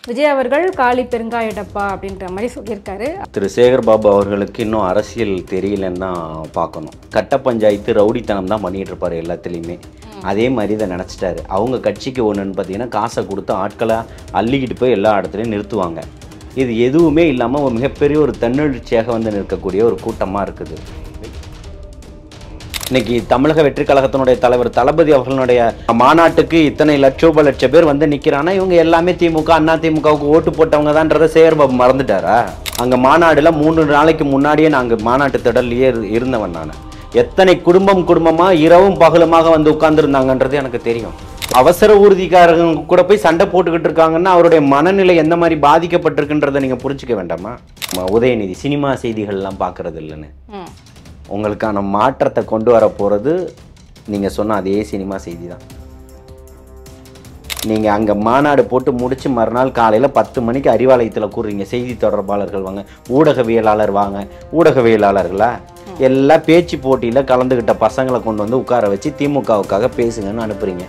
விஜய் அவர்கள் காலி பெருங்காய டப்பா அப்படின்ற மாதிரி சொல்லியிருக்காரு. திரு சேகர் பாபு அவர்களுக்கு இன்னும் அரசியல் தெரியலன்னு தான் பார்க்கணும். கட்ட பஞ்சாயத்து ரவுடித்தனம் தான் பண்ணிட்டு இருப்பாரு எல்லாத்துலேயுமே. அதே மாதிரி இதை நினச்சிட்டாரு. அவங்க கட்சிக்கு ஒன்றுன்னு பார்த்தீங்கன்னா காசை கொடுத்து ஆட்களை அள்ளிக்கிட்டு போய் எல்லா இடத்துலையும் நிறுத்துவாங்க. இது எதுவுமே இல்லாமல் ஒரு மிகப்பெரிய ஒரு தன்னெழுச்சியாக வந்து நிற்கக்கூடிய ஒரு கூட்டமாக இருக்குது. இன்னைக்கு தமிழக வெற்றி கழகத்தினுடைய தலைவர் தளபதி அவர்களுடைய மாநாட்டுக்கு இத்தனை லட்ச பேர் வந்து நிற்கிறான்னா இவங்க எல்லாமே திமுக அண்ணா திமுகவுக்கு ஓட்டு போட்டவங்க தான்றதை சேகர் பாபு மறந்துட்டாரா? அங்கே மாநாடுல 3 நாளைக்கு முன்னாடியே நாங்கள் மாநாட்டு திடல்லையே இருந்தவன் நான். எத்தனை குடும்பமாக இரவும் பகலுமாக வந்து உட்கார்ந்துருந்தாங்கன்றது எனக்கு தெரியும். அவசர ஊர்திக்காரங்க கூட போய் சண்டை போட்டுக்கிட்டு இருக்காங்கன்னா அவருடைய மனநிலை எந்த மாதிரி பாதிக்கப்பட்டிருக்குன்றதை நீங்கள் புரிஞ்சுக்க வேண்டாமா? உதயநிதி சினிமா செய்திகள்லாம் பார்க்கறது இல்லைன்னு உங்களுக்கான மாற்றத்தை கொண்டு வர போகிறது நீங்கள் சொன்ன அதே சினிமா செய்தி தான். நீங்கள் அங்கே மாநாடு போட்டு முடித்து மறுநாள் காலையில் 10 மணிக்கு அறிவாலயத்தில் கூறுறீங்க செய்தி தொடர்பாளர்கள் வாங்க, ஊடகவியலாளர் வாங்க. ஊடகவியலாளர்களா எல்லாம் பேச்சு போட்டியில் கலந்துக்கிட்ட பசங்களை கொண்டு வந்து உட்கார வச்சு திமுகவுக்காக பேசுங்கன்னு அனுப்புறீங்க.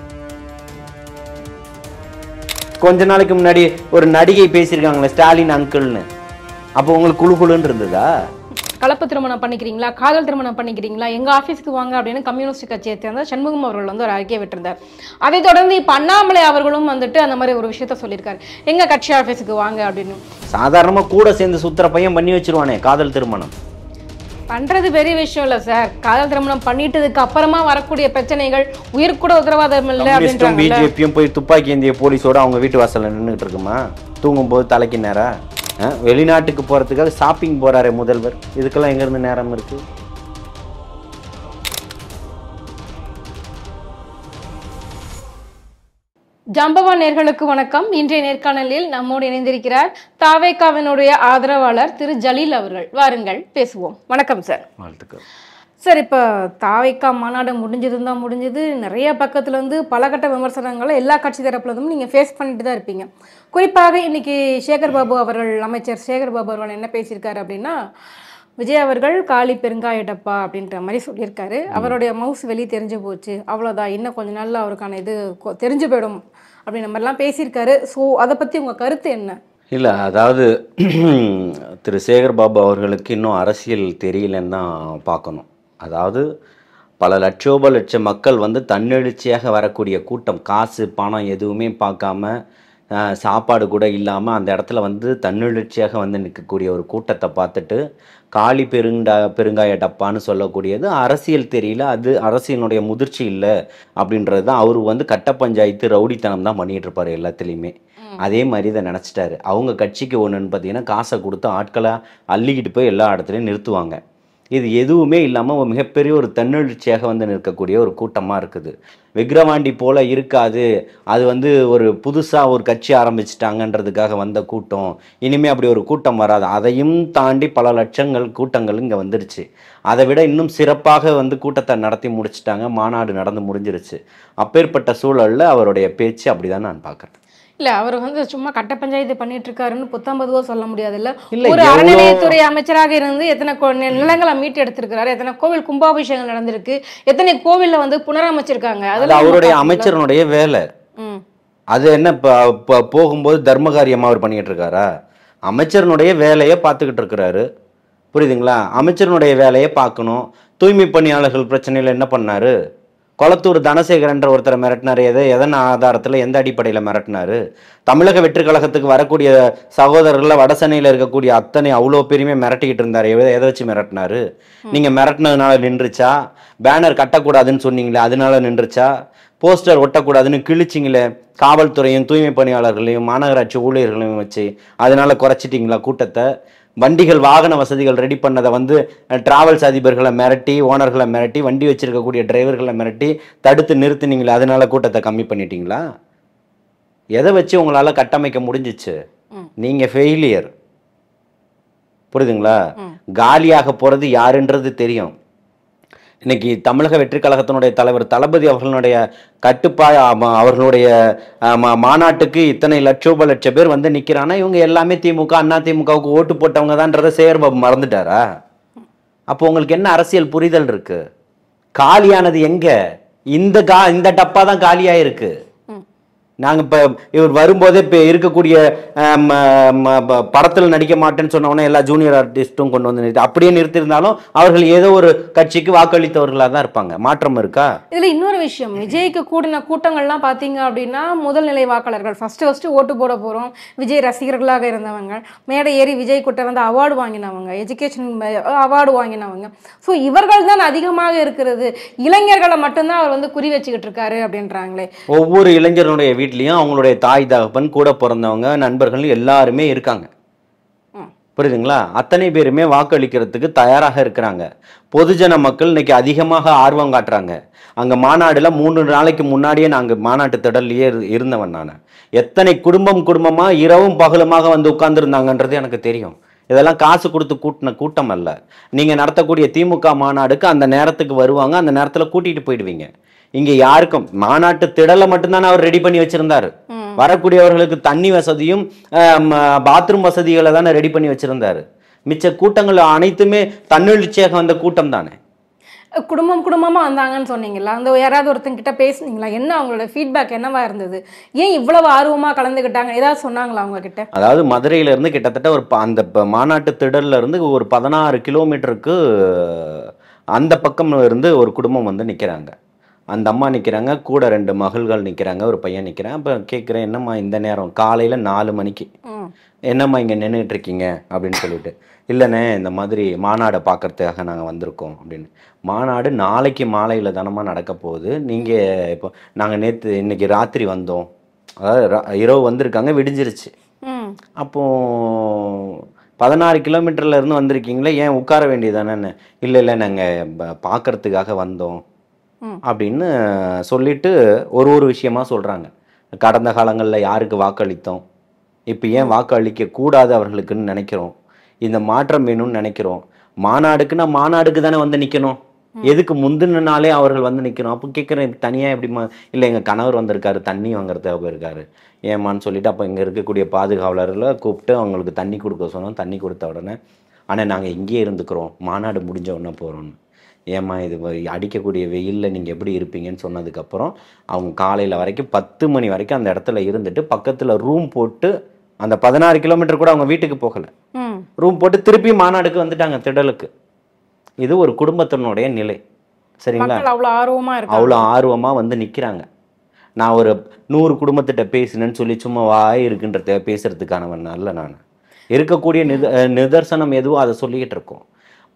கொஞ்ச நாளைக்கு முன்னாடி ஒரு நடிகை பேசியிருக்காங்களே ஸ்டாலின் அங்கிள்னு, அப்போ உங்களுக்கு குழுன்னு இருந்ததா? கலப்பு திருமணம் பண்ணிக்கிறீங்களா, காதல் திருமணம் பண்ணிக்கிறீங்களா, எங்க ஆபீஸ்க்கு வாங்க அப்படின்னு கம்யூனிஸ்ட் கட்சியை சேர்ந்த சண்முகம் அவர்கள் வந்து ஒரு அறிக்கை விட்டிருந்தார். அதை தொடர்ந்து இப்ப அண்ணாமலை அவர்களும் வந்துட்டு அந்த மாதிரி ஒரு விஷயத்த சொல்லியிருக்காரு, எங்க கட்சி ஆபீஸுக்கு வாங்க அப்படின்னு. சாதாரணமா கூட சேர்ந்து சுத்துற பையன் பண்ணி வச்சிருவானே காதல் திருமணம். பண்றது பெரிய விஷயம் இல்ல சார். காதல் திருமணம் பண்ணிட்டதுக்கு அப்புறமா வரக்கூடிய பிரச்சனைகள் உயிர் கூட உத்தரவாதம் இல்லை அப்படின்றாங்க. பிஜேபியும் போய் துப்பாக்கி ஏந்திய போலீஸோட அவங்க வீட்டு வாசல்ல நின்றுட்டு இருக்குமா? தூங்கும் போது தலைக்கு நேரா? வெளிநாட்டுக்கு போறதுக்காக ஷாப்பிங் போறாரு முதல்வர். இதுக்கெல்லாம் எங்க இருந்து நேரம் இருக்கு? ஜம்பவா நேர்களுக்கு வணக்கம். இன்றைய நேர்காணலில் நம்மோடு இணைந்திருக்கிறார் தாவேகாவினுடைய ஆதரவாளர் திரு ஜலீல் அவர்கள். வாருங்கள் பேசுவோம். வணக்கம் சார். வாழ்த்துக்கள் சார். இப்போ தாவேகா மாநாடு முடிஞ்சது. நிறைய பக்கத்துல இருந்து பல கட்ட விமர்சனங்களை எல்லா கட்சி தரப்புலதும் நீங்க ஃபேஸ் பண்ணிட்டு தான் இருப்பீங்க. குறிப்பாக இன்னைக்கு சேகர் பாபு அவர்கள், அமைச்சர் சேகர் பாபு அவர்கள் என்ன பேசியிருக்காரு அப்படின்னா, விஜய் அவர்கள் காலி பெருங்காய டப்பா அப்படின்ற மாதிரி சொல்லியிருக்காரு. அவருடைய மவுஸ் வெளியே தெரிஞ்சு போச்சு, அவ்வளோதான், இன்னும் கொஞ்ச நாள்ல அவருக்கான இது தெரிஞ்சு போயிடும் அப்படின்ற மாதிரிலாம் பேசியிருக்காரு. ஸோ அதை பற்றி உங்கள் கருத்து என்ன? இல்லை, அதாவது திரு சேகர் பாபு அவர்களுக்கு இன்னும் அரசியல் தெரியலன்னு தான் பார்க்கணும். அதாவது பல லட்ச மக்கள் வந்து தன்னெழுச்சியாக வரக்கூடிய கூட்டம், காசு பணம் எதுவுமே பார்க்காம சாப்பாடு கூட இல்லாமல் அந்த இடத்துல வந்து தன்னெழுச்சியாக வந்து நிற்கக்கூடிய ஒரு கூட்டத்தை பார்த்துட்டு காலி பெருங்காய டப்பான்னு சொல்லக்கூடியது அரசியல் தெரியல, அது அரசியலுடைய முதிர்ச்சி இல்லை அப்படின்றது தான். அவர் வந்து கட்ட பஞ்சாயத்து ரவுடித்தனம் தான் பண்ணிகிட்டு இருப்பார் எல்லாத்துலேயுமே. அதே மாதிரி இதை நினச்சிட்டாரு. அவங்க கட்சிக்கு ஒன்றுன்னு பார்த்தீங்கன்னா காசை கொடுத்து ஆட்களை அள்ளிக்கிட்டு போய் எல்லா இடத்துலையும் நிறுத்துவாங்க. இது எதுவுமே இல்லாமல் ஒரு மிகப்பெரிய ஒரு தன்னெழுச்சியாக வந்து நிற்கக்கூடிய ஒரு கூட்டமாக இருக்குது. விக்கிரவாண்டி போல் இருக்காது, அது வந்து ஒரு புதுசாக ஒரு கட்சி ஆரம்பிச்சிட்டாங்கன்றதுக்காக வந்த கூட்டம். இனிமேல் அப்படி ஒரு கூட்டம் வராது. அதையும் தாண்டி பல லட்சங்கள் கூட்டங்கள் இங்கே வந்துடுச்சு. அதை விட இன்னும் சிறப்பாக வந்து கூட்டத்தை நடத்தி முடிச்சிட்டாங்க. மாநாடு நடந்து முடிஞ்சிருச்சு. அப்பேற்பட்ட சூழலில் அவருடைய பேச்சு அப்படி தான் நான் பார்க்குறேன். இல்ல, அவர் வந்து சும்மா கட்ட பஞ்சாயத்து பண்ணிட்டு இருக்காருன்னு புத்தம்பதுவோ சொல்ல முடியாது. இல்ல, ஒரு அறநிலையத்துறை அமைச்சராக இருந்து எத்தனை நிலங்களை மீட்டு எடுத்திருக்கிறாரு, எத்தனை கோவில் கும்பாபிஷேகம் நடந்திருக்கு, எத்தனை கோவில்ல வந்து புனரமைச்சிருக்காங்க. அது அவருடைய அமைச்சரனுடைய வேலை. அது என்ன போகும்போது தர்மகாரியமா அவர் பண்ணிட்டு இருக்காரா? அமைச்சரனுடைய வேலையை பார்த்துக்கிட்டு இருக்கிறாரு. புரியுதுங்களா? அமைச்சரனுடைய வேலையை பார்க்கணும். தூய்மை பணியாளர்கள் பிரச்சனையில் என்ன பண்ணாரு? கொளத்தூர் தனசேகரன்ற ஒருத்தரை மிரட்டினாரு. எதன் ஆதாரத்தில், எந்த அடிப்படையில் மிரட்டினாரு? தமிழக வெற்றி கழகத்துக்கு வரக்கூடிய சகோதரர்கள் வடசென்னையில் இருக்கக்கூடிய அத்தனை அவ்வளோ பெருமே மிரட்டிக்கிட்டு இருந்தாரு. எதை வச்சு மிரட்டினாரு? நீங்கள் மிரட்டினதுனால நின்றுச்சா? பேனர் கட்டக்கூடாதுன்னு சொன்னீங்களே அதனால நின்றுச்சா? போஸ்டர் ஒட்டக்கூடாதுன்னு கிழிச்சிங்களே காவல்துறையும் தூய்மை பணியாளர்களையும் மாநகராட்சி ஊழியர்களையும் வச்சு, அதனால குறைச்சிட்டிங்களா கூட்டத்தை? வண்டிகள் வாகன வசதிகள் ரெடி பண்ணதை வந்து டிராவல்ஸ் அதிபர்களை மிரட்டி, ஓனர்களை மிரட்டி, வண்டி வச்சிருக்கக்கூடிய டிரைவர்களை மிரட்டி தடுத்து நிறுத்தினீங்களா, அதனால கூட்டத்தை கம்மி பண்ணிட்டீங்களா? எதை வச்சு உங்களால் கட்டமைக்க முடிஞ்சிச்சு? நீங்கள் ஃபெயிலியர். புரியுதுங்களா? காலியாக போகிறது யாருன்றது தெரியும். இன்னைக்கு தமிழக வெற்றி கழகத்தினுடைய தலைவர் தளபதி அவர்களுடைய அவர்களுடைய மாநாட்டுக்கு இத்தனை லட்ச பேர் வந்து நிற்கிறான்னா இவங்க எல்லாமே திமுக அண்ணா திமுகவுக்கு ஓட்டு போட்டவங்க தான்றதை சேகர் பாபு மறந்துட்டாரா? அப்போ உங்களுக்கு என்ன அரசியல் புரிதல் இருக்கு? காலியானது எங்க? இந்த டப்பா தான் காலியாயிருக்கு. நாங்கள் இப்போ இவர் வரும்போதே இப்போ இருக்கக்கூடிய படத்தில் நடிக்க மாட்டேன்னு சொன்னவொடனே எல்லா ஜூனியர் ஆர்டிஸ்ட்டும் கொண்டு வந்து நிறுத்தி அப்படியே நிறுத்தியிருந்தாலும் அவர்கள் ஏதோ ஒரு கட்சிக்கு வாக்களித்தவர்களாக தான் இருப்பாங்க. மாற்றம் இருக்கா? இதுல இன்னொரு விஷயம், விஜய்க்கு கூடின கூட்டங்கள்லாம் பாத்தீங்க அப்படின்னா முதல் நிலை வாக்காளர்கள் ஃபர்ஸ்ட் ஓட்டு போட போறோம், விஜய் ரசிகர்களாக இருந்தவங்க, மேடை ஏறி விஜய் கூட்ட வந்து அவார்டு வாங்கினவங்க, எஜுகேஷன் அவார்டு வாங்கினவங்க. ஸோ இவர்கள் தான் அதிகமாக இருக்கிறது, இளைஞர்களை மட்டும்தான் அவர் வந்து குறி வச்சுக்கிட்டு இருக்காரு அப்படின்றாங்களே. ஒவ்வொரு இளைஞர்களுடைய வீட்லயும் அவங்களுடைய தாய் தகப்பன் கூட பிறந்தவங்க நண்பர்கள் எல்லாருமே இருக்காங்க. புரியுதுங்களா? அத்தனை பேருமே வாக்களிக்கிறதுக்கு தயாராக இருக்கிறாங்க. பொதுஜன மக்கள் இன்னைக்கு அதிகமாக ஆர்வம் காட்டுறாங்க. அங்க மாநாடுல 3 நாளைக்கு முன்னாடியே நாங்க மாநாட்டு திடல்லையே இருந்தவன் நான். எத்தனை குடும்பமா இரவும் பகலுமாக வந்து உட்கார்ந்துருந்தாங்கன்றது எனக்கு தெரியும். இதெல்லாம் காசு கொடுத்து கூட்டின கூட்டம் அல்ல. நீங்க நடத்தக்கூடிய திமுக மாநாடுக்கு அந்த நேரத்துக்கு வருவாங்க, அந்த நேரத்துல கூட்டிட்டு போயிடுவீங்க. இங்க யாருக்கும் மாநாட்டு திடலை மட்டும்தானே அவர் ரெடி பண்ணி வச்சிருந்தாரு. வரக்கூடியவர்களுக்கு தண்ணி வசதியும் பாத்ரூம் வசதிகளை தானே ரெடி பண்ணி வச்சிருந்தாரு. மிச்ச கூட்டங்கள் அனைத்துமே தன்னெழுச்சியாக வந்த கூட்டம் தானே. குடும்பமா வந்தாங்கன்னு சொன்னீங்களா? அந்த யாராவது ஒருத்தங்கிட்ட பேசுனீங்களா? என்ன அவங்களோட ஃபீட்பேக் என்னவா இருந்தது? ஏன் இவ்வளவு ஆர்வமா கலந்துக்கிட்டாங்க? ஏதாவது சொன்னாங்களா அவங்க கிட்ட? அதாவது மதுரையில இருந்து கிட்டத்தட்ட ஒரு அந்த மாநாட்டு திடல்ல இருந்து ஒரு 16 கிலோமீட்டருக்கு அந்த பக்கம் இருந்து ஒரு குடும்பம் வந்து நிக்கிறாங்க. அந்த அம்மா நிற்கிறாங்க, கூட 2 மகள்கள் நிற்கிறாங்க, ஒரு பையன் நிற்கிறேன். அப்போ கேட்குறேன், என்னம்மா இந்த நேரம் காலையில் 4 மணிக்கு என்னம்மா இங்கே நின்றுட்டு இருக்கீங்க அப்படின்னு சொல்லிட்டு, இல்லைண்ணே இந்த மாதிரி மாநாடை பார்க்கறதுக்காக நாங்கள் வந்திருக்கோம் அப்படின்னு. மாநாடு நாளைக்கு மாலையில் தானமாக நடக்க போகுது. நீங்கள் இப்போ நாங்கள் இன்னைக்கு ராத்திரி வந்தோம், அதாவது இரவு வந்திருக்காங்க, விடிஞ்சிருச்சு. அப்போ 16 கிலோமீட்டர்ல இருந்து வந்திருக்கீங்களே, ஏன் உட்கார வேண்டியதானே? இல்லை நாங்கள் பார்க்கறதுக்காக வந்தோம் அப்படின்னு சொல்லிட்டு ஒரு விஷயமா சொல்றாங்க. கடந்த காலங்களில் யாருக்கு வாக்களித்தோம், இப்போ ஏன் வாக்களிக்க கூடாது அவர்களுக்குன்னு நினைக்கிறோம், இந்த மாற்றம் வேணும்னு நினைக்கிறோம். மாநாடுக்குன்னா மாநாடுக்கு தானே வந்து நிற்கணும், எதுக்கு முந்தின நாளே அவர்கள் வந்து நிற்கணும்? அப்போ கேட்குறேன், தனியாக எப்படிமா? இல்லை எங்கள் கணவர் வந்திருக்காரு, தண்ணி வாங்குறதுக்காக போயிருக்காரு. ஏமான்னு சொல்லிட்டு அப்போ இங்கே இருக்கக்கூடிய பாதுகாவலர்களை கூப்பிட்டு அவங்களுக்கு தண்ணி கொடுக்க சொன்னோம். தண்ணி கொடுத்த உடனே, ஆனால் நாங்கள் இங்கேயே இருந்துக்கிறோம், மாநாடு முடிஞ்ச உடனே போகிறோன்னு. ஏம்மா இது அடிக்கக்கூடிய வெயிலில் நீங்கள் எப்படி இருப்பீங்கன்னு சொன்னதுக்கப்புறம் அவங்க காலையில் வரைக்கும் 10 மணி வரைக்கும் அந்த இடத்துல இருந்துட்டு பக்கத்தில் ரூம் போட்டு, அந்த 16 கிலோமீட்டர் கூட அவங்க வீட்டுக்கு போகலை, ரூம் போட்டு திருப்பி மாநாடுக்கு வந்துட்டாங்க திடலுக்கு. இது ஒரு குடும்பத்தினுடைய நிலை. சரிங்களா? அவ்வளோ ஆர்வமாக வந்து நிற்கிறாங்க. நான் ஒரு 100 குடும்பத்திட்ட பேசினேன்னு சொல்லி சும்மா வாய் இருக்குன்றத பேசுறதுக்கானவன் அல்ல. நான் இருக்கக்கூடிய நிதர்சனம் எதுவோ அதை சொல்லிக்கிட்டு இருக்கோம்.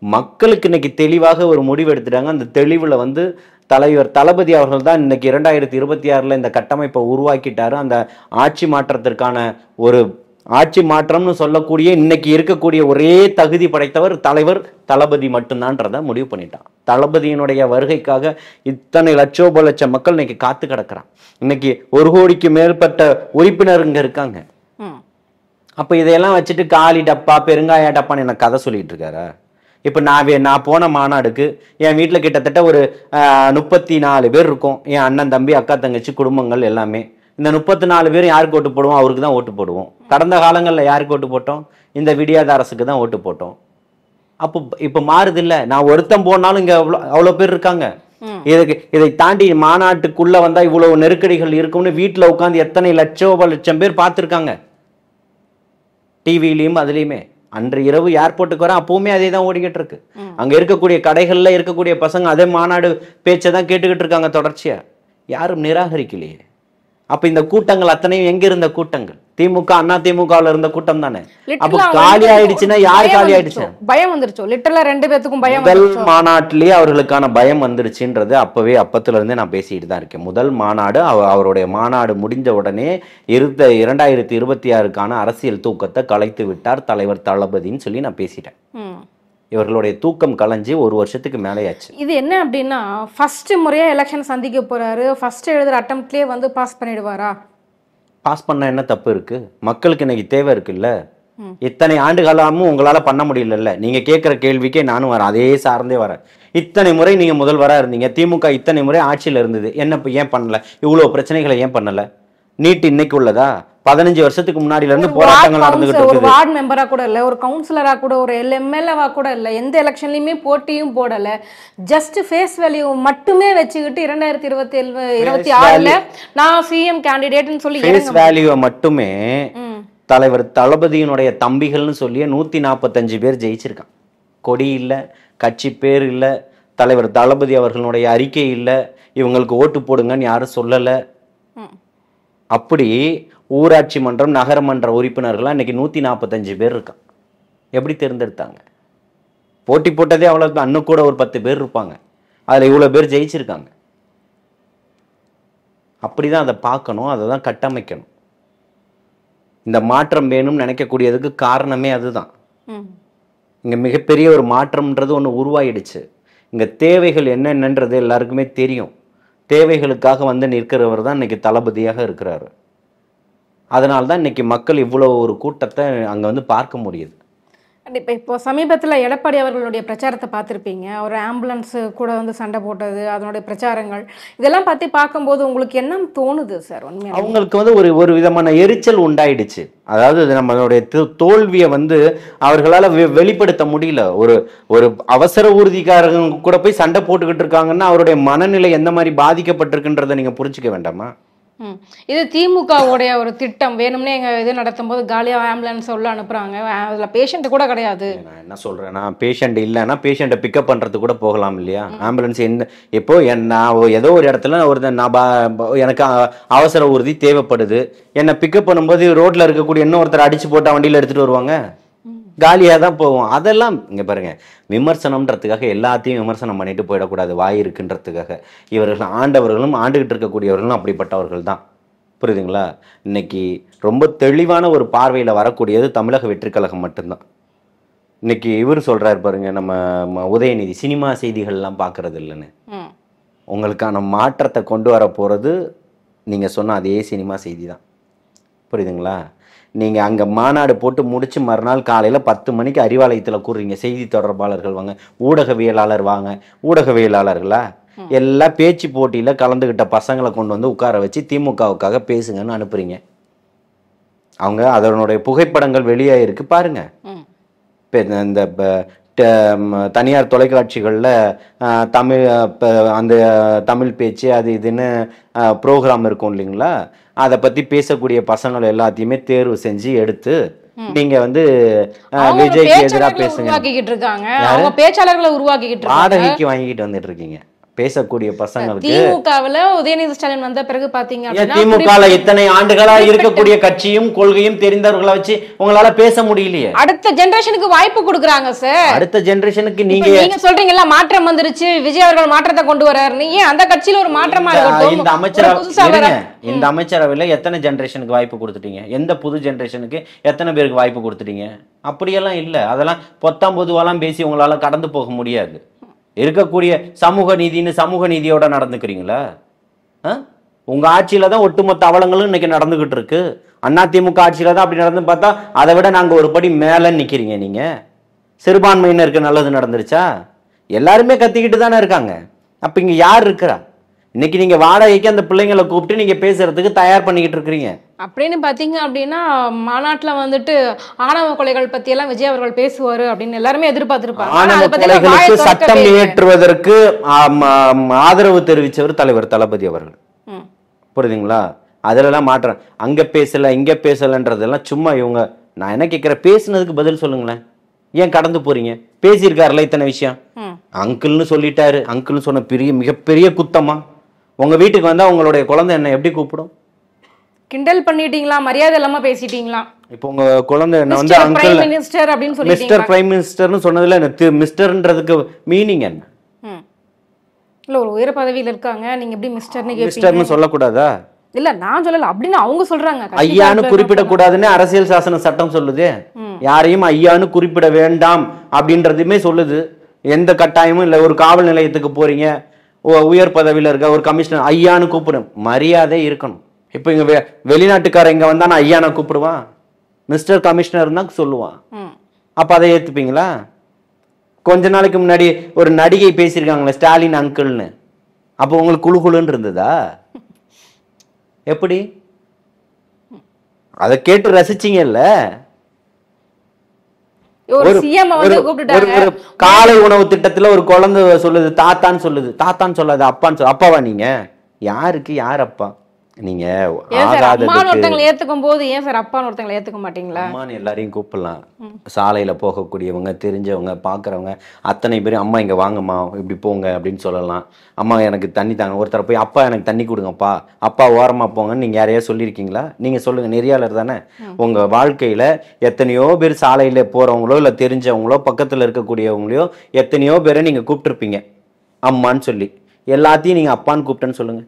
மக்களுக்கு இன்னைக்கு தெளிவாக ஒரு முடிவு எடுத்துட்டாங்க. அந்த தெளிவில் வந்து தலைவர் தளபதி அவர்கள் தான் இன்னைக்கு 2026 இந்த கட்டமைப்பை உருவாக்கிட்டாரு. அந்த ஆட்சி மாற்றத்திற்கான ஒரு ஆட்சி மாற்றம்னு சொல்லக்கூடிய இன்னைக்கு இருக்கக்கூடிய ஒரே தகுதி படைத்தவர் தலைவர் தளபதி மட்டும்தான்றத முடிவு பண்ணிட்டான். தளபதியினுடைய வருகைக்காக இத்தனை லட்சோப மக்கள் இன்னைக்கு காத்து கிடக்குறான். இன்னைக்கு 1 கோடிக்கு மேற்பட்ட உறுப்பினருங்க இருக்காங்க. அப்ப இதையெல்லாம் வச்சுட்டு காலி டப்பா பெருங்காய டப்பான்னு எனக்கு கதை சொல்லிட்டு இருக்காரா? இப்போ நான் போன மாநாடுக்கு என் வீட்டில் கிட்டத்தட்ட ஒரு 34 பேர் இருக்கும். என் அண்ணன் தம்பி அக்கா தங்கச்சி குடும்பங்கள் எல்லாமே. இந்த 34 பேர் யாருக்கு ஓட்டு போடுவோம்? அவருக்கு தான் ஓட்டு போடுவோம். கடந்த காலங்களில் யாருக்கு ஓட்டு போட்டோம்? இந்த விடியாத அரசுக்கு தான் ஓட்டு போட்டோம். அப்போ இப்போ மாறுது இல்லை. நான் ஒருத்தன் போனாலும் இங்கே அவ்வளோ பேர் இருக்காங்க. இதை தாண்டி மாநாட்டுக்குள்ள வந்தா இவ்வளவு நெருக்கடிகள் இருக்கும்னு வீட்டில் உட்காந்து எத்தனை லட்சம் பேர் பார்த்துருக்காங்க, டிவிலையும் அதுலேயுமே. அன்று இரவு ஏர்போர்ட்டுக்கு வர அப்பவுமே அதே தான் ஓடிக்கிட்டு இருக்கு. அங்க இருக்கக்கூடிய கடைகள்ல இருக்கக்கூடிய பசங்க அதே மாநாடு பேச்சை தான் கேட்டுக்கிட்டு இருக்காங்க தொடர்ச்சியா. யாரும் நிராகரிக்கலையே. அப்ப இந்த கூட்டங்கள் அத்தனையும் எங்க இருந்த கூட்டங்கள்? திமுக அண்ணா திமுகவில் இருந்த கூட்டம் தானே. அப்ப காலி ஆயிடுச்சுன்னா யாரு காலி ஆயிடுச்சு? பயம் வந்துருச்சு. லிட்டரலா 2 பேத்துக்கும் பயம். முதல் மாநாட்டிலேயே அவர்களுக்கான பயம் வந்துருச்சுன்றது அப்பத்துல இருந்தே நான் பேசிட்டு தான் இருக்கேன். முதல் மாநாடு அவருடைய மாநாடு முடிஞ்ச உடனே 2026க்கான அரசியல் தூக்கத்தை கலைத்து விட்டார் தலைவர் தளபதின்னு சொல்லி நான் பேசிட்டேன். இவர்களுடைய தூக்கம் கலைஞ்சு 1 வருஷத்துக்கு மேலேயாச்சு. இது என்ன அப்படின்னா, ஃபர்ஸ்ட் முறையா எலெக்ஷன் சந்திக்க போறாரு, ஃபர்ஸ்ட் எழுதுற அட்டம்ப்ட்லயே வந்து பாஸ் பண்ணிடுவாரா? பாஸ் பண்ண என்ன தப்பு இருக்கு? மக்களுக்கு இன்னைக்கு தேவை இருக்குல்ல. இத்தனை ஆண்டு காலமும் உங்களால பண்ண முடியல. நீங்க கேட்கிற கேள்விக்கே நானும் வரேன், அதே சார்ந்தே வரேன். இத்தனை முறை நீங்க முதல்வரா இருந்தீங்க, திமுக இத்தனை முறை ஆட்சியில் இருந்தது, என்ன ஏன் பண்ணல? இவ்வளவு பிரச்சனைகளை ஏன் பண்ணல? நீட் இன்னைக்கு உள்ளதா? 15 வருஷத்துக்கு முன்னாடில இருந்து ஒரு போராட்டங்கள் நடந்துகிட்டு ஒரு இருக்குது. வார்டு மெம்பரா கூட இல்ல, ஒரு கவுன்சிலரா கூட, ஒரு எம்எல்ஏவா கூட இல்ல, எந்த எலெக்ஷன்லயுமே போட்டியும் போடல. ஜஸ்ட் ஃபேஸ் வேல்யூ மட்டுமே வச்சுக்கிட்டு 2026ல நான் சிஎம் கேண்டிடேட்னு சொல்லி ஃபேஸ் வேல்யூவை மட்டுமே தலைவர் தளபதியினுடைய தம்பிகள்னு சொல்லி 145 பேர் ஜெயிச்சிருக்கான். கொடி இல்லை, கட்சி பேர் இல்லை, தலைவர் தளபதி அவர்களுடைய அறிக்கை இல்லை, இவங்களுக்கு ஓட்டு போடுங்கன்னு யாரும் சொல்லலை. அப்படி ஊராட்சி மன்றம் நகரமன்ற உறுப்பினர்கள்லாம் இன்னைக்கு 145 பேர் இருக்கான். எப்படி தேர்ந்தெடுத்தாங்க? போட்டி போட்டதே அவ்வளோ, அன்னும் கூட ஒரு 10 பேர் இருப்பாங்க, அதில் இவ்வளோ பேர் ஜெயிச்சிருக்காங்க. அப்படிதான் அதை பார்க்கணும், அதை தான் கட்டமைக்கணும். இந்த மாற்றம் வேணும்னு நினைக்கக்கூடியதுக்கு காரணமே அதுதான். இங்கே மிகப்பெரிய ஒரு மாற்றம்ன்றது ஒன்று உருவாயிடுச்சு. இங்கே தேவைகள் என்னென்னன்றது எல்லாருக்குமே தெரியும். தேவைகளுக்காக வந்து நிற்கிறவர் தான் இன்னைக்கு தளபதியாக இருக்கிறாரு. அதனால தான் இன்னைக்கு மக்கள் இவ்வளோ ஒரு கூட்டத்தை அங்கே வந்து பார்க்க முடியுது. கண்டிப்பா. இப்போ சமீபத்தில் எடப்பாடி அவர்களுடைய பிரச்சாரத்தை பார்த்துருப்பீங்க. ஒரு ஆம்புலன்ஸ் கூட வந்து சண்டை போட்டது, அதனுடைய பிரச்சாரங்கள், இதெல்லாம் பற்றி பார்க்கும்போது உங்களுக்கு என்ன தோணுது சார்? உண்மையாக அவங்களுக்கு வந்து ஒரு விதமான எரிச்சல் உண்டாயிடுச்சு. அதாவது நம்மளுடைய தோல்வியை வந்து அவர்களால் வெளிப்படுத்த முடியல. ஒரு அவசர ஊர்திக்காரங்க கூட போய் சண்டை போட்டுக்கிட்டு இருக்காங்கன்னா அவருடைய மனநிலை எந்த மாதிரி பாதிக்கப்பட்டிருக்குன்றதை நீங்கள் புரிஞ்சுக்க வேண்டாமா? இது திமுகவுடைய ஒரு திட்டம். வேணும்னே எங்க இது நடத்தும் போது காலியா ஆம்புலன்ஸ் உள்ள அனுப்புறாங்க, அதுல பேஷண்ட் கூட கிடையாது. நான் என்ன சொல்றேன்னா, பேஷண்ட் இல்லைன்னா பேஷண்ட்டை பிக்கப் பண்றது கூட போகலாம் இல்லையா? ஆம்புலன்ஸ் இப்போ நான் ஏதோ ஒரு இடத்துல எனக்கு அவசர ஊர்தி தேவைப்படுது, என்னை பிக்கப் பண்ணும்போது ரோட்ல இருக்கக்கூடிய இன்னொருத்தர் அடிச்சு போட்டா வண்டியில எடுத்துட்டு வருவாங்க, காலியாக தான் போவோம். அதெல்லாம் இங்கே பாருங்க, விமர்சனம்ன்றதுக்காக எல்லாத்தையும் விமர்சனம் பண்ணிட்டு போயிடக்கூடாது. வாய் இருக்குன்றதுக்காக இவர்கள் ஆண்டவர்களும் ஆண்டுகிட்டு இருக்கக்கூடியவர்களும் அப்படிப்பட்டவர்கள் தான். புரியுதுங்களா? இன்னைக்கு ரொம்ப தெளிவான ஒரு பார்வையில் வரக்கூடியது தமிழக வெற்றிக் கழகம் மட்டும்தான். இன்னைக்கு இவர் சொல்றாரு பாருங்க, நம்ம உதயநிதி சினிமா செய்திகள்லாம் பார்க்கறது இல்லைன்னு. உங்களுக்கான மாற்றத்தை கொண்டு வர போகிறது நீங்கள் சொன்ன அதே சினிமா செய்தி தான். புரியுதுங்களா? நீங்கள் அங்கே மாநாடு போட்டு முடிச்சு மறுநாள் காலையில் 10 மணிக்கு அறிவாலயத்தில் கூறுறீங்க, செய்தி தொடர்பாளர்கள் வாங்க, ஊடகவியலாளர் வாங்க. ஊடகவியலாளர்களா? எல்லா பேச்சு போட்டியில் கலந்துக்கிட்ட பசங்களை கொண்டு வந்து உட்கார வச்சு திமுகவுக்காக பேசுங்கன்னு அனுப்புறீங்க. அவங்க அதனுடைய புகைப்படங்கள் வெளியே இருக்கு பாருங்க. இந்த தனியார் தொலைக்காட்சிகளில் அந்த தமிழ் பேச்சு அது இதுன்னு ப்ரோக்ராம் இருக்கும் இல்லைங்களா? அதை பற்றி பேசக்கூடிய பசங்களை எல்லாத்தையுமே தேர்வு செஞ்சு எடுத்து நீங்க வந்து விஜய்க்கு எதிராக பேசுங்க, பேச்சாளர்களை உருவாக்கிக்கிட்டு வாடகைக்கு வாங்கிட்டு வந்துட்டு இருக்கீங்க. பேசக்கூடிய பசங்களுக்கு திமுகவுல உதயநிதி ஸ்டாலின் வந்த பிறகு பாத்தீங்க, திமுகல இத்தனை ஆண்டுகளா இருக்கக்கூடிய கட்சியும் கொள்கையும் தெரிந்தவர்களை வச்சு உங்களால பேச முடியலையே. அடுத்த ஜெனரேஷனுக்கு வாய்ப்பு கொடுக்குறாங்க சார். அடுத்த ஜெனரேஷனுக்கு நீங்க சொல்றீங்கல்ல மாற்றம் வந்துருச்சு, விஜய் அவர்கள் மாற்றத்தை கொண்டு வர்றாரு. ஏன் அந்த கட்சியில ஒரு மாற்றமா இருக்கட்டும். இந்த அமைச்சரவையில எத்தனை ஜெனரேஷனுக்கு வாய்ப்பு கொடுத்துட்டீங்க? எந்த புது ஜெனரேஷனுக்கு எத்தனை பேருக்கு வாய்ப்பு கொடுத்துட்டீங்க? அப்படியெல்லாம் இல்லை. அதெல்லாம் பொத்தாம் பொதுவாலாம் பேசி உங்களால கடந்து போக முடியாது. இருக்கக்கூடிய சமூக நீதினு சமூக நீதியோட நடந்துக்கிறீங்களா? உங்க ஆட்சியில தான் ஒட்டுமொத்த அவலங்களும் இன்னைக்கு நடந்துகிட்டு இருக்கு. அதிமுக ஆட்சியில தான் அப்படி நடந்து பார்த்தா அதை விட நாங்க ஒரு படி மேல நிக்கிறீங்க. நீங்க சிறுபான்மையினருக்கு நல்லது நடந்துருச்சா? எல்லாருமே கத்திக்கிட்டு தானே இருக்காங்க. அப்ப இங்க யார் இருக்கிறா? இன்னைக்கு நீங்க வாடகைக்கு அந்த பிள்ளைங்களை கூப்பிட்டு நீங்க பேசுறதுக்கு தயார் பண்ணிக்கிட்டு இருக்கிறீங்க. அப்படின்னு பாத்தீங்க அப்படின்னா, மாநாட்டுல வந்துட்டு ஆணவ கொலைகள் பத்தி எல்லாம் விஜய் அவர்கள் பேசுவாரு அப்படின்னு எல்லாருமே எதிர்பார்த்திருப்பாங்க. ஆணவ கொலைகளுக்கு சட்டம் இயற்றுவதற்கு ஆதரவு தெரிவிச்சவர் தலைவர் தளபதி அவர்கள். புரியுதுங்களா? அதுலலாம் மாற்றம். அங்க பேசல இங்க பேசலன்றதெல்லாம் சும்மா இவங்க. நான் என்ன கேட்கிறேன், பேசுனதுக்கு பதில் சொல்லுங்களேன். ஏன் கடந்து போறீங்க? பேசியிருக்காருல இத்தனை விஷயம். அங்கிள்னு சொல்லிட்டாரு. அங்கிள்னு சொன்ன மிகப்பெரிய குத்தமா? உங்க வீட்டுக்கு வந்தா உங்களுடைய குழந்தை என்ன எப்படி கூப்பிடும்? கிண்டல் பண்ணிட்டீங்களா? மரியாதை இல்லாம பேசிட்டீங்களா? இப்போ உங்க குழந்தை என்ன வந்து அங்கிள் மினிஸ்டர் அப்படின்னு சொல்லிட்டீங்க. மிஸ்டர் பிரைம் மினிஸ்டர்னு சொன்னதுல எனக்கு மிஸ்டர்ன்றதுக்கு மீனிங் என்ன? இல்ல ஒரு உயர் பதவியில இருக்காங்க, நீங்க எப்படி மிஸ்டர்னு கேப்பீங்க? மிஸ்டர்னு சொல்லக்கூடாதா? இல்ல நான் சொல்லல, அப்படின்னு அவங்க சொல்றாங்க. ஐயான்னு குறிப்பிடக்கூடாதுன்னு அரசியல் சாசன சட்டம் சொல்லுது. யாரையும் ஐயான்னு குறிப்பிட வேண்டாம் அப்படின்றதுமே சொல்லுது. எந்த கட்டாயமும் இல்லை. ஒரு காவல் நிலையத்துக்கு போறீங்க, உயர் பதவியில இருக்க ஒரு கமிஷனர் ஐயான்னு கூப்பிடும். மரியாதை இருக்கணும். இப்போ இங்க வெளிநாட்டுக்கார இங்க வந்தா நான் ஐயானை கூப்பிடுவான், மிஸ்டர் கமிஷனர் தான் சொல்லுவான். அப்ப அதை ஏத்துப்பீங்களா? கொஞ்ச நாளைக்கு முன்னாடி ஒரு நடிகை பேசியிருக்காங்களே ஸ்டாலின் அங்கிள்னு, அப்போ உங்களுக்கு குழு குழுன்னு இருந்ததா? எப்படி? அதை கேட்டு ரசிச்சீங்கல்ல. ஒரு சிஎம் வந்து கூப்பிட்டுட்டாங்க. ஒரு காலை உணவு திட்டத்துல ஒரு குழந்தை சொல்லுது தாத்தான்னு சொல்லுது, தாத்தான்னு சொல்லாது அப்பான்னு சொல்ல. அப்பாவா நீங்க? யாருக்கு யார் அப்பா? நீங்க ஏன் சார் அம்மான்னு ஒருத்தங்களை ஏத்துக்கும் போது ஏன் சார் அப்பான்னு ஒருத்தங்களை ஏத்துக்க மாட்டீங்களா? அம்மான்னு எல்லாரையும் கூப்பிடலாம். சாலையில போகக்கூடியவங்க, தெரிஞ்சவங்க, பாக்குறவங்க அத்தனை பேரும் அம்மா இங்க வாங்கம்மா, இப்படி போங்க அப்படின்னு சொல்லலாம். அம்மா எனக்கு தண்ணி தாங்க. ஒருத்தர் போய் அப்பா எனக்கு தண்ணி கொடுங்கப்பா, அப்பா ஓரமா போங்கன்னு நீங்க யாரையா சொல்லியிருக்கீங்களா? நீங்க சொல்லுங்க, நெறியாளர் தானே. உங்க வாழ்க்கையில எத்தனையோ பேர் சாலையில போறவங்களோ இல்ல தெரிஞ்சவங்களோ பக்கத்துல இருக்கக்கூடியவங்களையோ எத்தனையோ பேரை நீங்க கூப்பிட்டுருப்பீங்க அம்மான்னு சொல்லி. எல்லாத்தையும் நீங்க அப்பான்னு கூப்பிட்டேன்னு சொல்லுங்க.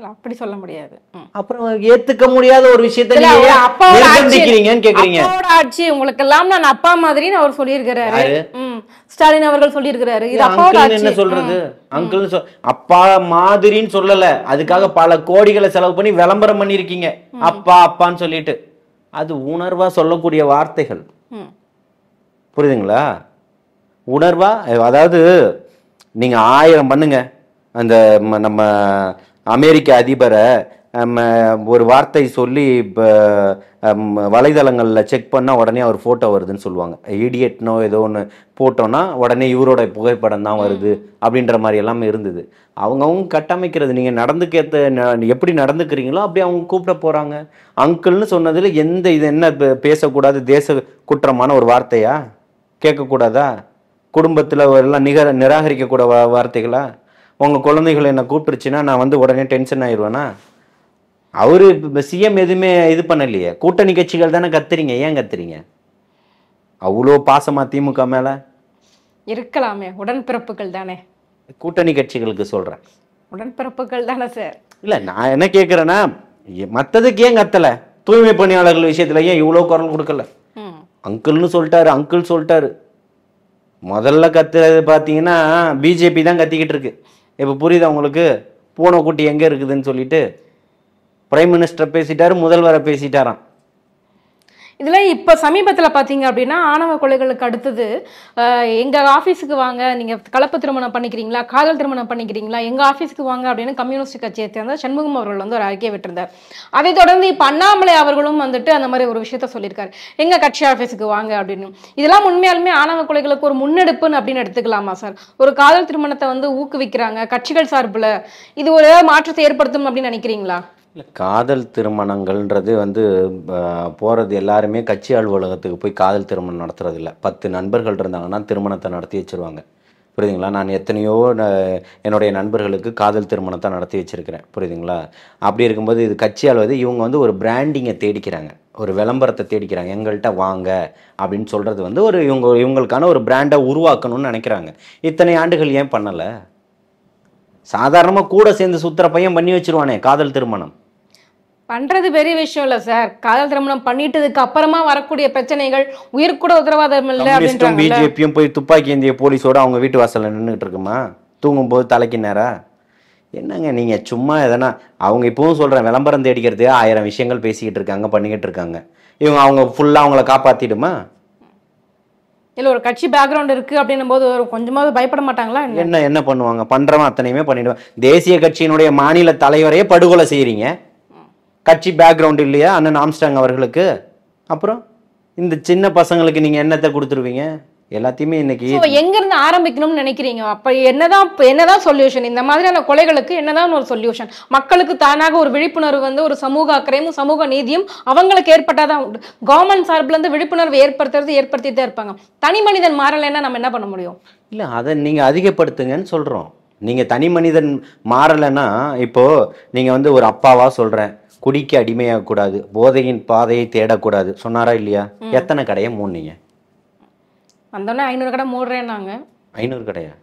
அப்படி சொல்ல முடியாது. அப்புறம் ஏத்துக்க முடியாத ஒரு விஷயத்தை நிர்பந்திக்கிறீங்கன்னு கேக்குறீங்க. ஆட்சி உங்களுக்கு எல்லாம் நான் அப்பா மாதிரின்னு அவர் சொல்லியிருக்கிறாரு. ஸ்டாலின் அவர்கள் சொல்லியிருக்கிறாரு. இது அப்பாவோட ஆட்சி. என்ன சொல்றது? அங்கிள் அப்பா மாதிரின்னு சொல்லல, அதுக்காக பல கோடிகளை செலவு பண்ணி விளம்பரம் பண்ணிருக்கீங்க அப்பா அப்பான்னு சொல்லிட்டு. அது உணர்வா சொல்லக்கூடிய வார்த்தைகள், புரியுதுங்களா? உணர்வா. அதாவது நீங்க 1000 பண்ணுங்க, அந்த நம்ம அமெரிக்க அதிபரை ஒரு வார்த்தை சொல்லி இப்போ வலைதளங்களில் செக் பண்ணால் உடனே அவர் ஃபோட்டோ வருதுன்னு சொல்லுவாங்க. ஈடியட்னோ ஏதோ ஒன்று போட்டோன்னா உடனே இவரோட புகைப்படம் தான் வருது அப்படின்ற மாதிரி எல்லாமே இருந்தது. அவங்கவுங்க கட்டமைக்கிறது. நீங்கள் எப்படி நடந்துக்கிறீங்களோ அப்படி அவங்க கூப்பிட போகிறாங்க. அங்கிள்னு சொன்னதில் எந்த இது என்ன பேசக்கூடாது, தேச குற்றமான ஒரு வார்த்தையா? கேட்கக்கூடாதா? குடும்பத்தில் எல்லாம் நிராகரிக்கக்கூட வார்த்தைகளா? உங்கள் குழந்தைகள் என்னை கூப்பிட்டுருச்சுன்னா நான் வந்து உடனே டென்ஷன் ஆயிடுவேனா? அவரு சிஎம் எதுவுமே இது பண்ணலையே. கூட்டணி கட்சிகள் தானே கத்துறீங்க. ஏன் கத்துறீங்க அவ்வளோ பாசமா திமுக மேல? இருக்கலாமே, உடன்பிறப்புகள் தானே. கூட்டணி கட்சிகளுக்கு சொல்றேன், உடன்பிறப்புகள் தானே சார். இல்ல நான் என்ன கேட்கிறேன்னா, மத்ததுக்கு ஏன் கத்தல? தூய்மை பணியாளர்கள் விஷயத்துல ஏன் இவ்வளவு குரல் கொடுக்கல? அங்கிள்னு சொல்லிட்டாரு, அங்கிள் சொல்லிட்டாரு. முதல்ல கத்துறது பாத்தீங்கன்னா பிஜேபி தான் கத்திக்கிட்டு இருக்கு. இப்ப புரியுதா உங்களுக்கு? பூனைக்குட்டி எங்க இருக்குதுன்னு சொல்லிட்டு பிரைம் மினிஸ்டர் பேசிட்டாரு, முதல்வரை பேசிட்டாராம். இதில் இப்போ சமீபத்தில் பார்த்தீங்க அப்படின்னா ஆணவ கொலைகளுக்கு அடுத்தது எங்கள் ஆஃபீஸுக்கு வாங்க, நீங்கள் கலப்பு திருமணம் பண்ணிக்கிறீங்களா, காதல் திருமணம் பண்ணிக்கிறீங்களா, எங்கள் ஆஃபீஸுக்கு வாங்க அப்படின்னு கம்யூனிஸ்ட் கட்சியை சேர்ந்த சண்முகம் அவர்கள் வந்து ஒரு அறிக்கையை விட்டிருந்தார். அதை தொடர்ந்து இப்போ அண்ணாமலை அவர்களும் வந்துட்டு அந்த மாதிரி ஒரு விஷயத்த சொல்லியிருக்காரு, எங்கள் கட்சி ஆஃபீஸுக்கு வாங்க அப்படின்னு. இதெல்லாம் உண்மையாலுமே ஆணவ கொலைகளுக்கு ஒரு முன்னெடுப்புன்னு அப்படின்னு எடுத்துக்கலாமா சார்? ஒரு காதல் திருமணத்தை வந்து ஊக்குவிக்கிறாங்க கட்சிகள் சார்பில், இது ஒரு மாற்றத்தை ஏற்படுத்தும் அப்படின்னு நினைக்கிறீங்களா? இல்லை, காதல் திருமணங்கள்ன்றது வந்து போகிறது எல்லாருமே கட்சி அலுவலகத்துக்கு போய் காதல் திருமணம் நடத்துறது இல்லை. 10 நண்பர்கள் இருந்தாங்கன்னா திருமணத்தை நடத்தி வச்சுருவாங்க. புரியுதுங்களா? நான் எத்தனையோ என்னுடைய நண்பர்களுக்கு காதல் திருமணத்தை நடத்தி வச்சுருக்கிறேன். புரியுதுங்களா? அப்படி இருக்கும்போது இது கட்சி அலுவலகம் இவங்க வந்து ஒரு பிராண்டிங்கை தேடிக்கிறாங்க, ஒரு விளம்பரத்தை தேடிக்கிறாங்க. எங்கள்கிட்ட வாங்க அப்படின்னு சொல்கிறது வந்து ஒரு இவங்களுக்கான ஒரு பிராண்டை உருவாக்கணும்னு நினைக்கிறாங்க. இத்தனை ஆண்டுகள் ஏன் பண்ணலை? சாதாரணமாக கூட சேர்ந்து சுற்றுற பையன் பண்ணி வச்சிருவானே காதல் திருமணம். பண்றது பெரிய விஷயம் இல்ல சார். காதல் திருமணம் பண்ணிட்டதுக்கு அப்புறமா வரக்கூடிய பிரச்சனைகள் உயிர் கூட உத்தரவாதம் இல்லை அப்படின்றாங்க. பிஜேபியும் போய் துப்பாக்கி ஏந்திய போலீஸோட அவங்க வீட்டு வாசல்ல நின்றுட்டு இருக்குமா? தூங்கும் போது தலைக்கு நேரா? என்னங்க நீங்க சும்மா எதனா அவங்க இப்பவும் சொல்றேன், விளம்பரம் தேடிக்கிறது 1000 விஷயங்கள் பேசிக்கிட்டு இருக்காங்க, பண்ணிக்கிட்டு இருக்காங்க. இவங்க அவங்க ஃபுல்லா அவங்கள காப்பாத்திடுமா? இல்ல ஒரு கட்சி பேக்ரவுண்ட் இருக்கு அப்படின்னும் போது கொஞ்சமாவது பயப்பட மாட்டாங்களா? என்ன பண்ணுவாங்க? பண்றவன் அத்தனையுமே பண்ணிடுவான். தேசிய கட்சியினுடைய மாநில தலைவரையே படுகொலை செய்யறீங்க. கட்சி பேக்ரவுண்ட் இல்லையா அண்ணன் ஆம்ஸ்டாங் அவர்களுக்கு? அப்புறம் இந்த சின்ன பசங்களுக்கு நீங்க என்னத்தை கொடுத்துருவீங்க? எல்லாத்தையுமே இன்னைக்கு எங்க இருந்து ஆரம்பிக்கணும்னு நினைக்கிறீங்க? அப்ப என்னதான் சொல்யூஷன்? இந்த மாதிரியான கொலைகளுக்கு என்னதான் ஒரு சொல்யூஷன்? மக்களுக்கு தானாக ஒரு விழிப்புணர்வு வந்து ஒரு சமூக அக்கறையும் சமூக நீதியும் அவங்களுக்கு ஏற்பட்டாதான் உண்டு. கவர்மெண்ட் சார்பில் இருந்து விழிப்புணர்வு ஏற்படுத்திட்டே இருப்பாங்க. தனி மனிதன் மாறலைன்னா நம்ம என்ன பண்ண முடியும்? இல்ல அதை நீங்க அதிகப்படுத்துங்கன்னு சொல்றோம். நீங்க தனி மனிதன் மாறலைன்னா இப்போ நீங்க வந்து ஒரு அப்பாவா சொல்றேன், குடிக்கு அடிமையாக கூடாது, போதையின் பாதையை தேடக்கூடாது சொன்னாரா இல்லையா? எத்தனை கடையை மூடுனீங்க? வந்தோடனே 500 கடை மூடுறேன்னாங்க. 500 கடையா?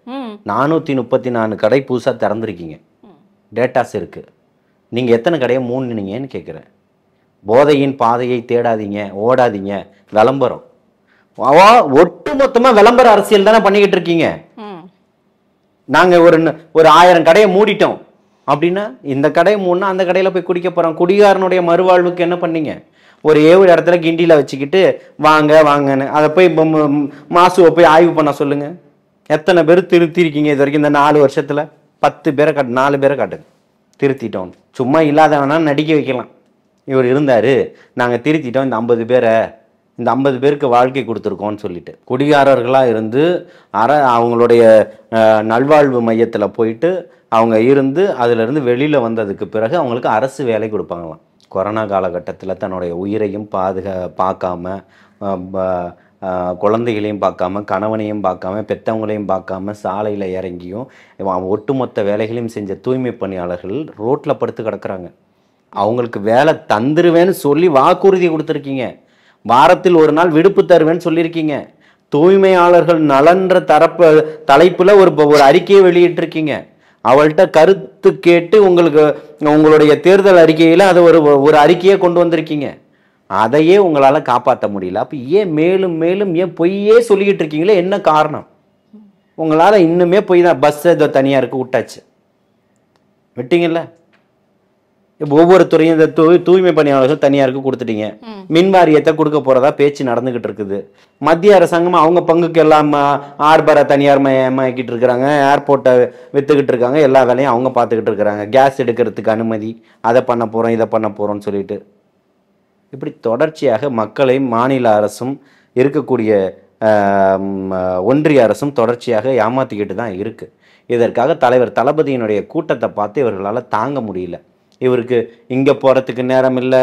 434 கடை புதுசாக திறந்துருக்கீங்க. டேட்டாஸ் இருக்கு. நீங்க எத்தனை கடையை மூடுனீங்கன்னு கேட்குறேன். போதையின் பாதையை தேடாதீங்க, ஓடாதீங்க, விளம்பரம். ஒட்டு மொத்தமா விளம்பர அரசியல் தானே பண்ணிக்கிட்டு இருக்கீங்க. நாங்க ஒரு 1000 கடையை மூடிட்டோம் அப்படின்னா இந்த கடையை மூணுனா அந்த கடையில் போய் குடிக்க போகிறோம். குடிகாரனுடைய மறுவாழ்வுக்கு என்ன பண்ணீங்க? ஒரு இடத்துல கிண்டியில் வச்சுக்கிட்டு வாங்க வாங்கன்னு அதை போய் மாசுவை போய் ஆய்வு பண்ண சொல்லுங்க. எத்தனை பேர் திருத்திருக்கீங்க இது வரைக்கும்? இந்த 4 வருஷத்துல 10 பேரை 4 பேரை காட்டுங்க திருத்திட்டோம். சும்மா இல்லாதவனா நடிக்க வைக்கலாம். இவர் இருந்தார், நாங்கள் திருத்திட்டோம் இந்த 50 பேருக்கு வாழ்க்கை கொடுத்துருக்கோம்னு சொல்லிட்டு குடிகாரர்களாக இருந்து அவங்களுடைய நல்வாழ்வு மையத்தில் போயிட்டு அவங்க இருந்து அதிலிருந்து வெளியில் வந்ததுக்கு பிறகு அவங்களுக்கு அரசு வேலை கொடுப்பாங்களாம். கொரோனா காலகட்டத்தில் தன்னுடைய உயிரையும் பார்க்காம குழந்தைகளையும் பார்க்காம கணவனையும் பார்க்காம பெற்றவங்களையும் பார்க்காம சாலையில் இறங்கியும் ஒட்டுமொத்த வேலைகளையும் செஞ்ச தூய்மை பணியாளர்கள் ரோட்டில் படுத்து கிடக்குறாங்க. அவங்களுக்கு வேலை தந்துருவேன்னு சொல்லி வாக்குறுதி கொடுத்துருக்கீங்க. வாரத்தில் ஒரு நாள் விடுப்பு தருவேன்னு சொல்லியிருக்கீங்க. தூய்மையாளர்கள் நலன்ற தலைப்புல ஒரு அறிக்கையை வெளியிட்டிருக்கீங்க. அவள்கிட்ட கருத்து கேட்டு உங்களுடைய தேர்தல் அறிக்கையில் அதை ஒரு அறிக்கையை கொண்டு வந்திருக்கீங்க. அதையே உங்களால் காப்பாற்ற முடியல. அப்போ ஏன் மேலும் மேலும் ஏன் பொய்யே சொல்லிக்கிட்டு இருக்கீங்களே? என்ன காரணம்? உங்களால் இன்னுமே பொய் தான். பஸ் ஏதோ தனியாருக்கு விட்டாச்சு, விட்டீங்கல்ல. ஒவ்வொரு துறையும் இந்த தூய்மை பணியாளர்கள் தனியாருக்கு கொடுத்துட்டீங்க. மின் வாரியத்தை கொடுக்க போறதா பேச்சு நடந்துகிட்டு இருக்குது. மத்திய அரசாங்கம் அவங்க பங்குக்கு எல்லாம் ஆர்பரை தனியார் மயக்கிட்டு இருக்கிறாங்க, ஏர்போர்ட்டை வித்துக்கிட்டு இருக்காங்க, எல்லா வேலையும் அவங்க பார்த்துக்கிட்டு இருக்கிறாங்க. கேஸ் எடுக்கிறதுக்கு அனுமதி, அதை பண்ண போறோம் இதை பண்ண போறோம்னு சொல்லிட்டு இப்படி தொடர்ச்சியாக மக்களையும் மாநில அரசும் இருக்கக்கூடிய ஒன்றிய அரசும் தொடர்ச்சியாக ஏமாத்திக்கிட்டு தான் இருக்கு. இதற்காக தலைவர் தளபதியினுடைய கூட்டத்தை பார்த்து இவர்களால் தாங்க முடியல. இவருக்கு இங்கே போகிறதுக்கு நேரம் இல்லை,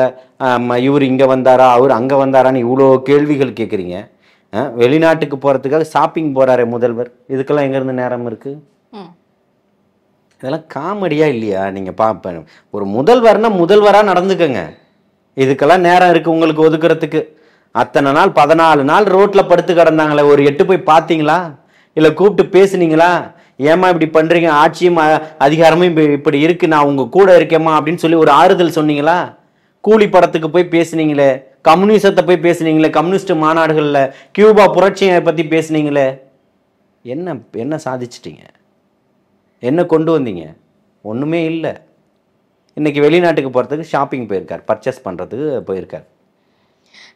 இவர் இங்கே வந்தாரா அவர் அங்கே வந்தாரான்னு இவ்வளோ கேள்விகள் கேட்குறீங்க. வெளிநாட்டுக்கு போகிறதுக்காக ஷாப்பிங் போகிறாரே முதல்வர், இதுக்கெல்லாம் எங்கேருந்து நேரம் இருக்குது? இதெல்லாம் காமெடியாக இல்லையா? நீங்கள் பார்ப்பேன், ஒரு முதல்வர்னா முதல்வராக நடந்துக்கங்க. இதுக்கெல்லாம் நேரம் இருக்குது உங்களுக்கு ஒதுக்குறதுக்கு. அத்தனை நாள் 14 நாள் ரோட்டில் படுத்து கிடந்தாங்களே, ஒரு 8 போய் பார்த்தீங்களா? இல்லை கூப்பிட்டு பேசுனீங்களா? ஏமா இப்படி பண்ணுறீங்க, ஆட்சியும் அதிகாரமும் இப்படி இருக்கு, நான் உங்கள் கூட இருக்கேம்மா அப்படின்னு சொல்லி ஒரு ஆறுதல் சொன்னீங்களா? கூலி படத்துக்கு போய் பேசுனீங்களே, கம்யூனிசத்தை போய் பேசுனீங்களே, கம்யூனிஸ்ட் மாநாடுகளில் கியூபா புரட்சியை பற்றி பேசுனீங்களே, என்ன சாதிச்சிட்டீங்க? என்ன கொண்டு வந்தீங்க? ஒன்றுமே இல்லை. இன்னைக்கு வெளிநாட்டுக்கு போகிறதுக்கு ஷாப்பிங் போயிருக்கார், பர்ச்சேஸ் பண்ணுறதுக்கு போயிருக்கார்.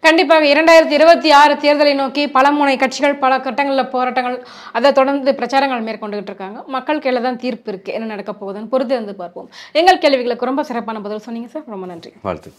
கண்டிப்பாக 2026 தேர்தலை நோக்கி பல முனை கட்சிகள் பல கட்டங்களில் போராட்டங்கள், அதை தொடர்ந்து பிரச்சாரங்கள் மேற்கொண்டுகிட்டு இருக்காங்க. மக்கள் கையில் தான் தீர்ப்பு இருக்கு, என்ன நடக்க போகுதுன்னு பொறுத்து வந்து பார்ப்போம். எங்கள் கேள்விகளுக்கு ரொம்ப சிறப்பான பதில் சொன்னீங்க சார், ரொம்ப நன்றி. வாழ்த்து.